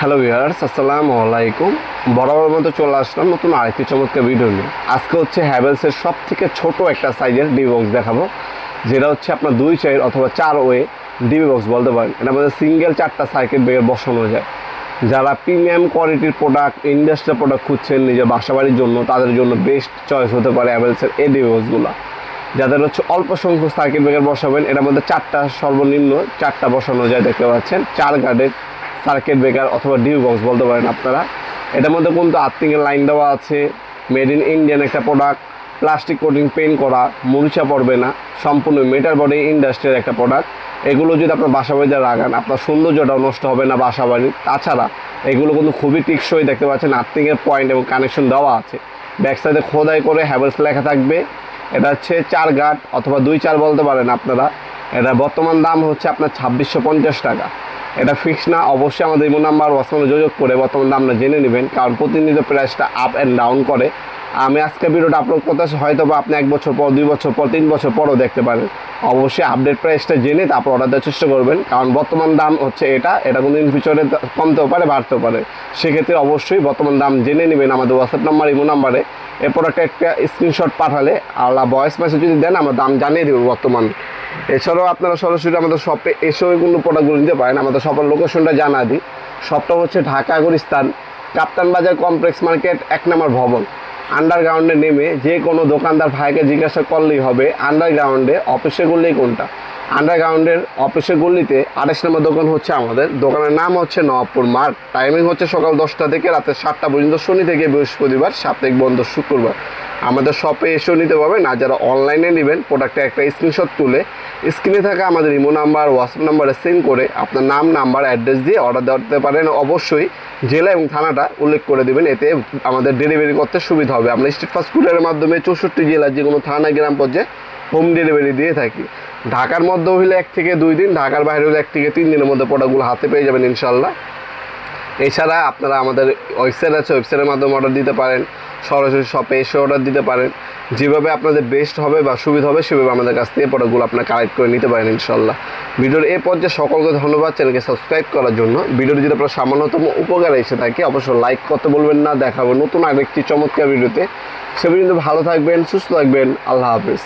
Hello viewers, আসসালামু আলাইকুম। বরাবর মতো চলে আসলাম নতুন আরেকটি চমৎকার ভিডিও নিয়ে। আজকে হচ্ছে হ্যাভেলসের সব থেকে ছোট একটা সাইজের ডিবি বক্স দেখাবো, যেটা হচ্ছে আপনার 2 অথবা 4 ওয়ে ডিবি বক্স বলতে পারেন। এটা আমাদের সিঙ্গেল 4টা সার্কিট ব্রেকার বসানো যায়। যারা প্রিমিয়াম কোয়ালিটির প্রোডাক্ট, ইন্ডাস্ট্রিয়াল প্রোডাক্ট খুঁজছেন নিজের বাসাবাড়ির জন্য, তাদের জন্য বেস্ট চয়েস হতে পারে হ্যাভেলসের এই ডিবি বক্সগুলো। যাদের হচ্ছে অল্প সংখ্যক সার্কিট ব্রেকার বসাবেন, এটার মধ্যে 4টা সর্বনিম্ন 4টা বসানো যায়। দেখতে পাচ্ছেন 4 গার্ডের সার্কিট ব্রেকার অথবা ডিবি বক্স বলতে পারেন আপনারা। এটার মধ্যে কিন্তু আর্থিংয়ের লাইন দেওয়া আছে, মেড ইন ইন্ডিয়ান একটা প্রোডাক্ট, প্লাস্টিক কোটিং পেইন্ট করা, মরিচা পড়বে না, সম্পূর্ণ মেটাল বডি ইন্ডাস্ট্রির একটা প্রোডাক্ট। এগুলো যদি আপনার বাসাবাড়িতে রাখেন, আপনার সৌন্দর্যটাও নষ্ট হবে না বাসাবাড়ির। তাছাড়া এগুলো কিন্তু খুবই টিকসই। দেখতে পাচ্ছেন আর্থিংয়ের পয়েন্ট এবং কানেকশন দেওয়া আছে। ব্যাক সাইডে খোদাই করে হ্যাভেলস লেখা থাকবে। এটা হচ্ছে 4 গার্ড অথবা 2-4 বলতে পারেন আপনারা। এটা বর্তমান দাম হচ্ছে আপনার 2650 টাকা। এটা ফিক্স না, অবশ্যই আমাদের ইমো নাম্বার হোয়াটসঅ্যাপে যোগাযোগ করে বর্তমান দামটা জেনে নেবেন, কারণ প্রতিনিয়ত প্রাইসটা আপ অ্যান্ড ডাউন করে। আমি আজকে ভিডিওটা আপলোড করতে হয়তো বা আপনি 1 বছর পর, 2 বছর পর, 3 বছর পরও দেখতে পারেন। অবশ্যই আপডেট প্রাইসটা জেনে তারপর অর্ডার দেওয়ার চেষ্টা করবেন, কারণ বর্তমান দাম হচ্ছে এটা কিন্তু ইন ফিউচারে কমতেও পারে, বাড়তেও পারে। সেক্ষেত্রে অবশ্যই বর্তমান দাম জেনে নেবেন আমাদের হোয়াটসঅ্যাপ নাম্বার, ইমো নাম্বারে। এই প্রোডাক্টটা একটা স্ক্রিনশট পাঠালে আল্লাহ ভয়েস মেসেজ যদি দেন, আমরা দাম জানিয়ে দেবো বর্তমান। এছাড়াও আপনারা সরাসরি আমাদের শপে এসেও কিন্তু প্রোডাক্টগুলো নিতে পারেন। আমাদের শপের লোকেশনটা জানা দিই। শপটা হচ্ছে ঢাকা গুলিস্তান কাপ্তান বাজার কমপ্লেক্স মার্কেট 1 নম্বর ভবন। আন্ডারগ্রাউন্ডে নেমে যে কোনো দোকানদার ভাইকে জিজ্ঞাসা করলেই হবে আন্ডারগ্রাউন্ডে অফিসের গল্লি কোনটা। আন্ডারগ্রাউন্ডের অফিসের গল্লিতে 28 নম্বর দোকান হচ্ছে আমাদের। দোকানের নাম হচ্ছে নবাবপুর মার্ট। টাইমিং হচ্ছে সকাল 10টা থেকে রাতে 7টা পর্যন্ত, শনি থেকে বৃহস্পতিবার, সাপ্তাহিক বন্ধ শুক্রবার। আমাদের শপে এসেও নিতে পারবেন। আর যারা অনলাইনে নেবেন, প্রোডাক্টে একটা স্ক্রিনশট তুলে স্ক্রিনে থাকা আমাদের ইমো নাম্বার, হোয়াটসঅ্যাপ নাম্বারে সেন্ড করে আপনার নাম, নাম্বার, অ্যাড্রেস দিয়ে অর্ডার দিতে পারেন। অবশ্যই জেলা এবং থানাটা উল্লেখ করে দেবেন, এতে আমাদের ডেলিভারি করতে সুবিধা হবে। আমরা স্ট্রিট ফাস্ট ফুডের মাধ্যমে 64 জেলার যে কোনো থানা, গ্রাম পর্যায়ে হোম ডেলিভারি দিয়ে থাকি। ঢাকার মধ্যে হইলে 1 থেকে 2 দিন, ঢাকার বাইরে হলে 1 থেকে 3 দিনের মধ্যে প্রোডাক্টগুলো হাতে পেয়ে যাবেন ইনশাল্লাহ। এছাড়া আপনারা আমাদের ওয়েবসাইট আছে, ওয়েবসাইটের মাধ্যমে অর্ডার দিতে পারেন। সরাসরি শপে এসে অর্ডার দিতে পারেন। যেভাবে আপনাদের বেস্ট হবে বা সুবিধা হবে, সেভাবে আমাদের কাছ থেকে প্রোডাক্টগুলো আপনারা কালেক্ট করে নিতে পারেন ইনশাল্লাহ। ভিডিওর এই পর্যায়ে সকলকে ধন্যবাদ চ্যানেলকে সাবস্ক্রাইব করার জন্য। ভিডিওটি যদি আপনার সামান্যতম উপকার এসে থাকে, অবশ্যই লাইক করতে বলবেন না। দেখাবো নতুন আরেকটি চমৎকার ভিডিওতে। সে পর্যন্ত ভালো থাকবেন, সুস্থ থাকবেন। আল্লাহ হাফেজ।